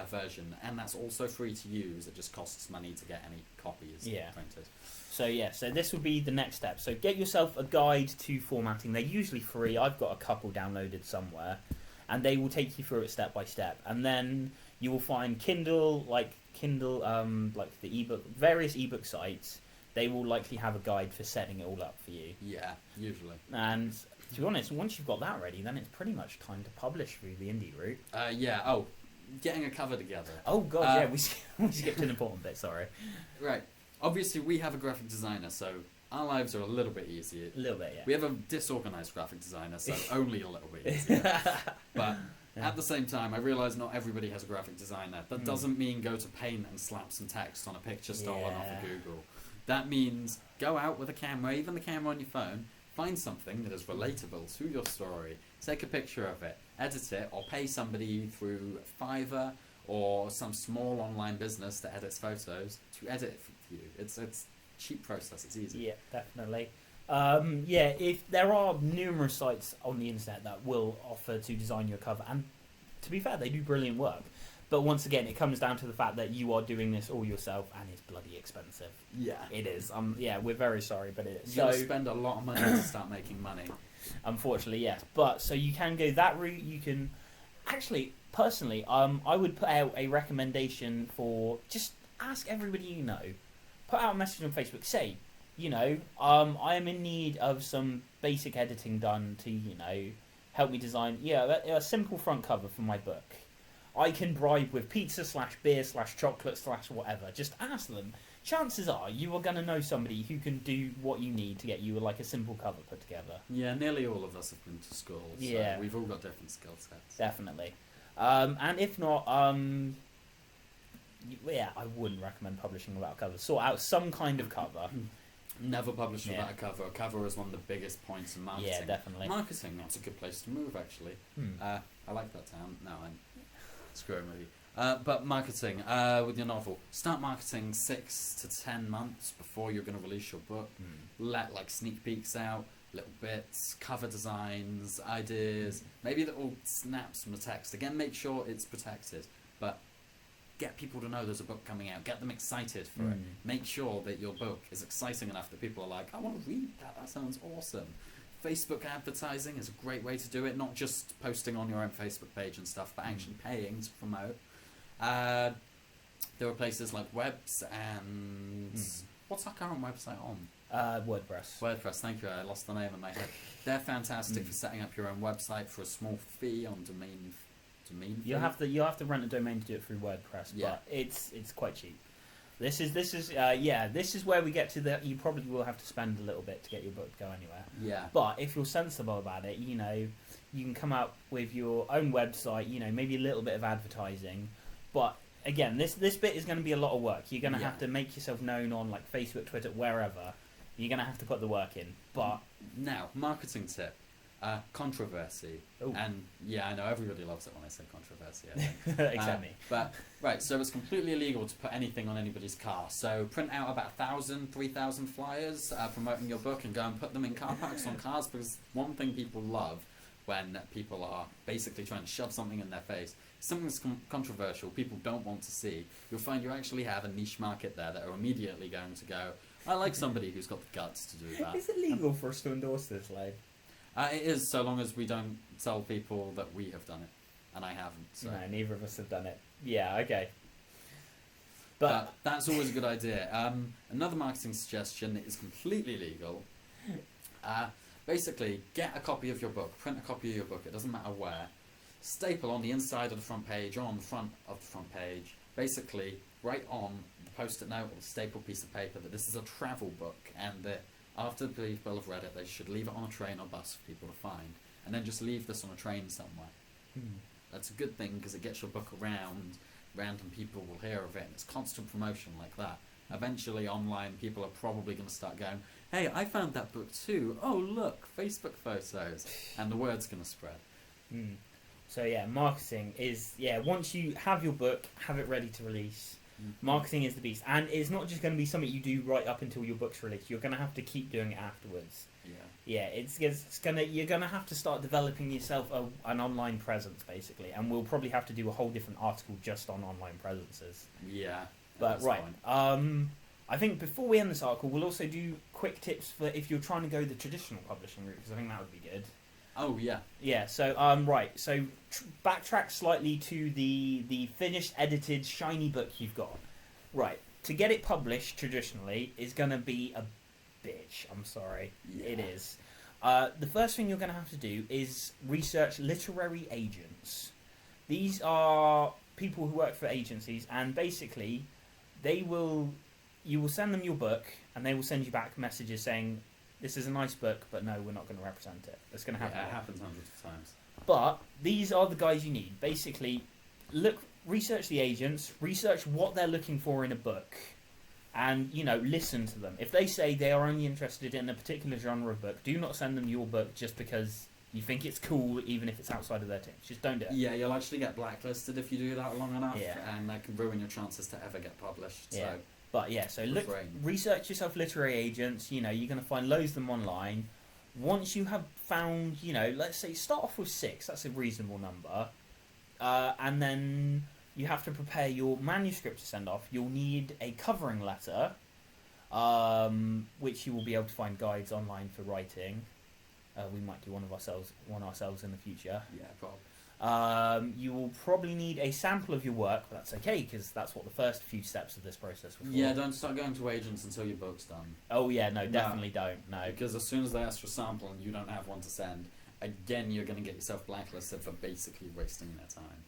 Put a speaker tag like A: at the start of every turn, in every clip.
A: version, and that's also free to use. It just costs money to get any copies printed.
B: So this would be the next step. So get yourself a guide to formatting. They're usually free. I've got a couple downloaded somewhere, and they will take you through it step by step. And then you will find Kindle, like the ebook, various ebook sites. They will likely have a guide for setting it all up for you.
A: Yeah, usually.
B: And to be honest, once you've got that ready, then it's pretty much time to publish through the indie route.
A: Getting a cover together.
B: Oh god, we skipped an important bit. Sorry.
A: Right. Obviously, we have a graphic designer, so our lives are a little bit easier.
B: A little bit, yeah.
A: We have a disorganized graphic designer, so only a little bit easier. But at the same time, I realise not everybody has a graphic designer. That doesn't mean go to Paint and slap some text on a picture stolen off of Google. That means go out with a camera, even the camera on your phone, find something that is relatable to your story, take a picture of it, edit it, or pay somebody through Fiverr or some small online business that edits photos to edit it for you. It's a cheap process. It's easy.
B: Yeah, definitely. If there are numerous sites on the internet that will offer to design your cover, and to be fair, they do brilliant work. But once again, it comes down to the fact that you are doing this all yourself, and it's bloody expensive.
A: Yeah,
B: it is. We're very sorry, but it is.
A: You'll spend a lot of money to start making money.
B: Unfortunately, yes. But so you can go that route. You can actually, personally, I would put out a recommendation for just ask everybody you know. Put out a message on Facebook. Say, I am in need of some basic editing done to, help me design, a simple front cover for my book. I can bribe with pizza /beer /chocolate /whatever. Just ask them. Chances are you are going to know somebody who can do what you need to get you like a simple cover put together.
A: Yeah, nearly all of us have been to school, so we've all got different skill sets.
B: Definitely. And if not, I wouldn't recommend publishing without a cover. Sort out some kind of cover.
A: Never publish without a cover. A cover is one of the biggest points in marketing.
B: Yeah, definitely.
A: Marketing, that's a good place to move, actually. I like that town. No, I'm screwing with you. But marketing, with your novel, start marketing 6 to 10 months before you're going to release your book. Let sneak peeks out, little bits, cover designs, ideas, maybe little snaps from the text. Again, make sure it's protected, but get people to know there's a book coming out. Get them excited for it. Make sure that your book is exciting enough that people are like, I want to read that. That sounds awesome. Facebook advertising is a great way to do it. Not just posting on your own Facebook page and stuff, but actually paying to promote. There are places like Webs and... What's our current website on?
B: WordPress.
A: WordPress, thank you. I lost the name in my head. They're fantastic for setting up your own website for a small fee on domain fee.
B: You'll have to rent a domain to do it through WordPress, but it's quite cheap. This is where we get to that. You probably will have to spend a little bit to get your book to go anywhere.
A: Yeah.
B: But if you're sensible about it, you can come up with your own website. Maybe a little bit of advertising. But again, this bit is going to be a lot of work. You're going to have to make yourself known on Facebook, Twitter, wherever. You're going to have to put the work in. But
A: now, marketing tip. Controversy. Ooh. And I know everybody loves it when I say controversy, I think.
B: Except me.
A: But so it's completely illegal to put anything on anybody's car. So print out about 1,000, 3,000 flyers promoting your book and go and put them in car parks on cars, because one thing people love when people are basically trying to shove something in their face, something that's controversial, people don't want to see, you'll find you actually have a niche market there that are immediately going to go, I like somebody who's got the guts to do that.
B: Is it legal for us to endorse this,
A: it is, so long as we don't tell people that we have done it, and I haven't. So.
B: No, neither of us have done it. Yeah, okay.
A: But that's always a good idea. Another marketing suggestion that is completely legal. Basically, get a copy of your book, print a copy of your book. It doesn't matter where. Staple on the inside of the front page or on the front of the front page. Basically, write on the post-it note or the staple piece of paper that this is a travel book, and that after people have read it, they should leave it on a train or bus for people to find, and then just leave this on a train somewhere. That's a good thing because it gets your book around, random people will hear of it, and it's constant promotion like that. Eventually, online, people are probably going to start going, hey, I found that book too. Oh, look, Facebook photos. And the word's going to spread.
B: So, marketing is, once you have your book, have it ready to release. Marketing is the beast, and it's not just going to be something you do right up until your book's released. You're going to have to keep doing it afterwards. Yeah, it's gonna you're gonna have to start developing yourself an online presence basically, and we'll probably have to do a whole different article just on online presences.
A: Yeah.
B: But right, I think before we end this article, we'll also do quick tips for if you're trying to go the traditional publishing route, because I think that would be good.
A: Oh yeah.
B: Yeah. So right. So backtrack slightly to the finished, edited, shiny book you've got. Right. To get it published traditionally is gonna be a bitch. I'm sorry.
A: Yeah.
B: It is. The first thing you're going to have to do is research literary agents. These are people who work for agencies, and basically, you will send them your book, and they will send you back messages saying, "This is a nice book, but no, we're not going to represent it." That's going to happen.
A: Yeah, it happens hundreds of times.
B: But these are the guys you need. Basically, research the agents, research what they're looking for in a book. And, listen to them. If they say they are only interested in a particular genre of book, do not send them your book just because you think it's cool, even if it's outside of their team. Just don't do it.
A: Yeah, you'll actually get blacklisted if you do that long enough,
B: Yeah.
A: and that can ruin your chances to ever get published.
B: Yeah.
A: So,
B: But yeah, so research yourself literary agents. You're going to find loads of them online. Once you have found, let's say start off with 6. That's a reasonable number. And then you have to prepare your manuscript to send off. You'll need a covering letter, which you will be able to find guides online for writing. We might do one ourselves in the future.
A: yeah, probably.
B: You will probably need a sample of your work, but that's okay because that's what the first few steps of this process were for.
A: Yeah, don't start going to agents until your book's done.
B: Oh yeah, no, definitely don't. No,
A: Because as soon as they ask for a sample and you don't have one to send, again you're going to get yourself blacklisted for basically wasting their time.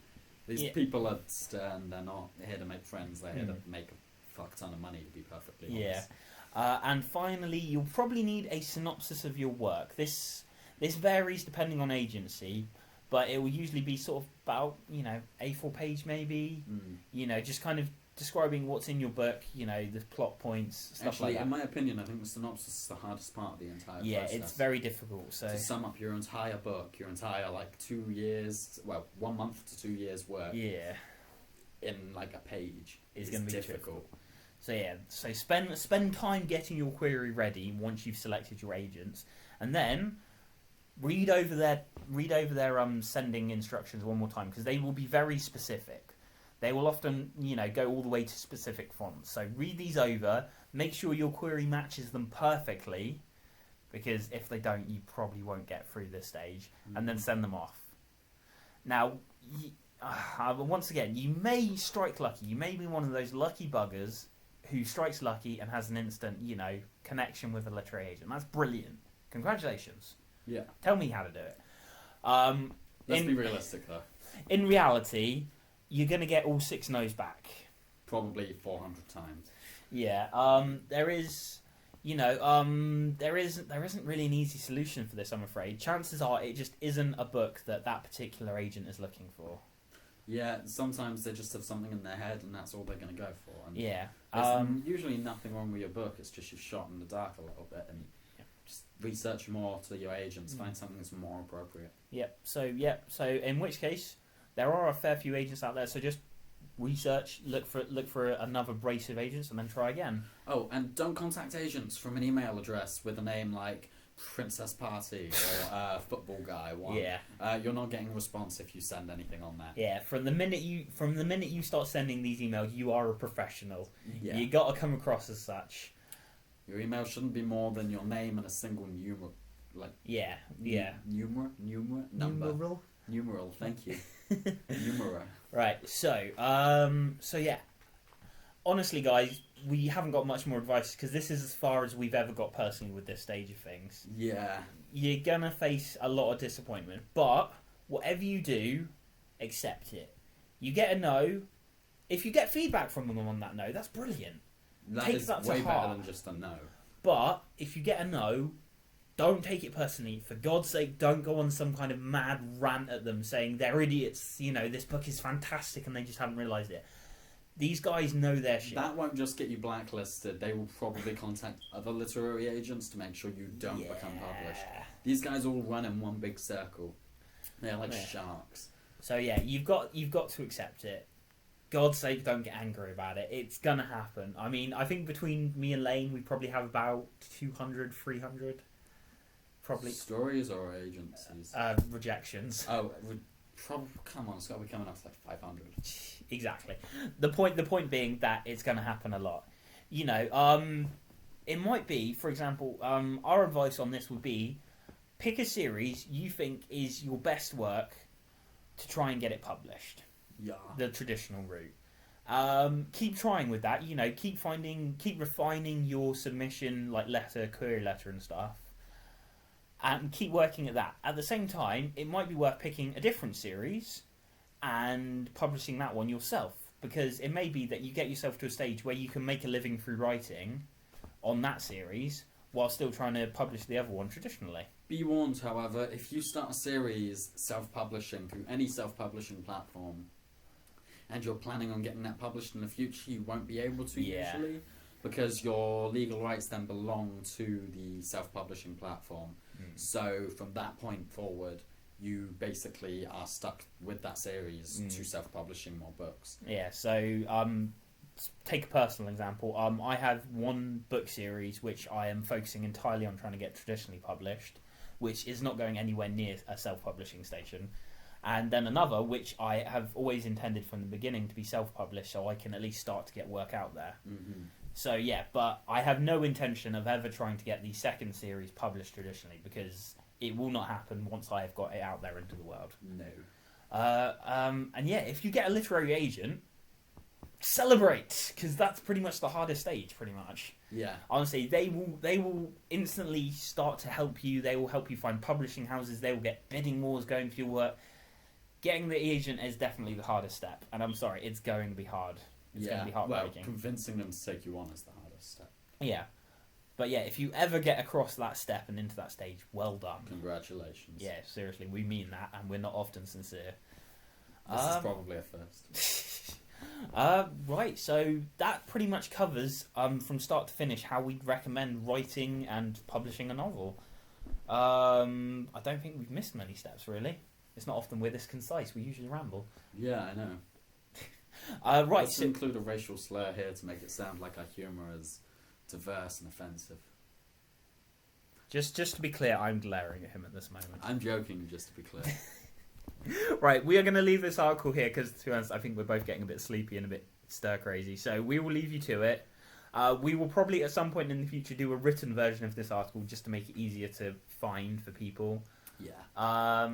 A: These people are stern. They're not here to make friends. They're here to make a fuck ton of money, to be perfectly honest.
B: Yeah. And finally, you'll probably need a synopsis of your work. This varies depending on agency, but it will usually be sort of about, A4 page maybe. Just kind of describing what's in your book, the plot points, stuff
A: Actually,
B: like that.
A: in my opinion, I think the synopsis is the hardest part of the entire process.
B: Yeah, it's very difficult. So
A: to sum up your entire book, your entire 2 years, 1 month to 2 years work,
B: yeah,
A: in a page
B: it's
A: is
B: going to be
A: difficult.
B: So yeah, so spend time getting your query ready once you've selected your agents, and then read over their sending instructions one more time because they will be very specific. They will often, go all the way to specific fonts. So read these over, make sure your query matches them perfectly, because if they don't, you probably won't get through this stage, and then send them off. Now, once again, you may strike lucky. You may be one of those lucky buggers who strikes lucky and has an instant, connection with a literary agent. That's brilliant. Congratulations.
A: Yeah.
B: Tell me how to do it.
A: Let's be realistic, though.
B: In reality, you're going to get all 6 no's back.
A: Probably 400 times.
B: Yeah. There isn't really an easy solution for this, I'm afraid. Chances are it just isn't a book that particular agent is looking for.
A: Yeah, sometimes they just have something in their head and that's all they're going to go for. And
B: yeah.
A: there's usually nothing wrong with your book, it's just you've shot in the dark a little bit and just research more to your agents, find something that's more appropriate.
B: Yep. So in which case, there are a fair few agents out there, so just research, look for another brace of agents, and then try again.
A: Oh, and don't contact agents from an email address with a name like Princess Party or Football Guy 1.
B: Yeah.
A: You're not getting a response if you send anything on that.
B: Yeah, from the minute you start sending these emails, you are a professional.
A: Yeah.
B: You got to come across as such.
A: Your email shouldn't be more than your name and a single numeral, numeral. Thank you. Numera.
B: Right. So yeah. Honestly, guys, we haven't got much more advice because this is as far as we've ever got personally with this stage of things.
A: Yeah.
B: You're gonna face a lot of disappointment, but whatever you do, accept it. You get a no. If you get feedback from them on that no, that's brilliant.
A: That is way better than just a no.
B: But if you get a no, don't take it personally. For God's sake, don't go on some kind of mad rant at them saying they're idiots. This book is fantastic and they just haven't realised it. These guys know their shit.
A: That won't just get you blacklisted. They will probably contact other literary agents to make sure you don't become published. These guys all run in one big circle. They're like sharks.
B: So yeah, you've got to accept it. God's sake, don't get angry about it. It's gonna happen. I mean, I think between me and Lane, we probably have about 200, 300. probably
A: stories or agencies.
B: Rejections.
A: Oh, come on, it's got to be coming up to like 500.
B: Exactly. The point being that it's going to happen a lot. You know, it might be, for example, our advice on this would be pick a series you think is your best work to try and get it published.
A: Yeah.
B: The traditional route. Keep trying with that. You know, keep refining your submission, like query letter and stuff, and keep working at that. At the same time, it might be worth picking a different series and publishing that one yourself, because it may be that you get yourself to a stage where you can make a living through writing on that series while still trying to publish the other one traditionally.
A: Be warned, however, if you start a series self-publishing through any self-publishing platform and you're planning on getting that published in the future, you won't be able to usually, because your legal rights then belong to the self-publishing platform. So from that point forward, you basically are stuck with that series to self-publishing more books.
B: Yeah, so take a personal example. I have one book series which I am focusing entirely on trying to get traditionally published, which is not going anywhere near a self-publishing station. And then another which I have always intended from the beginning to be self-published, so I can at least start to get work out there. So yeah, but I have no intention of ever trying to get the second series published traditionally, because it will not happen once I have got it out there into the world.
A: No.
B: And yeah, if you get a literary agent, celebrate, because that's pretty much the hardest stage, pretty much.
A: Yeah.
B: Honestly, they will instantly start to help you. They will help you find publishing houses. They will get bidding wars going for your work. Getting the agent is definitely the hardest step, and I'm sorry, it's going to be hard. It's going to be heartbreaking.
A: Well, convincing them to take you on is the hardest step.
B: Yeah. But yeah, if you ever get across that step and into that stage, well done.
A: Congratulations.
B: Yeah, seriously, we mean that, and we're not often sincere.
A: This is probably a first.
B: Right, so that pretty much covers, from start to finish, how we'd recommend writing and publishing a novel. I don't think we've missed many steps, really. It's not often we're this concise. We usually ramble.
A: Yeah, I know.
B: Right,
A: Let's include a racial slur here to make it sound like our humour is diverse and offensive.
B: Just to be clear, I'm glaring at him at this moment.
A: I'm joking, just to be clear.
B: Right, we are going to leave this article here because, to be honest, I think we're both getting a bit sleepy and a bit stir-crazy. So we will leave you to it. We will probably at some point in the future do a written version of this article just to make it easier to find for people.
A: Yeah.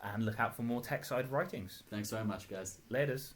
B: And look out for more tech-side writings.
A: Thanks very much, guys.
B: Laters.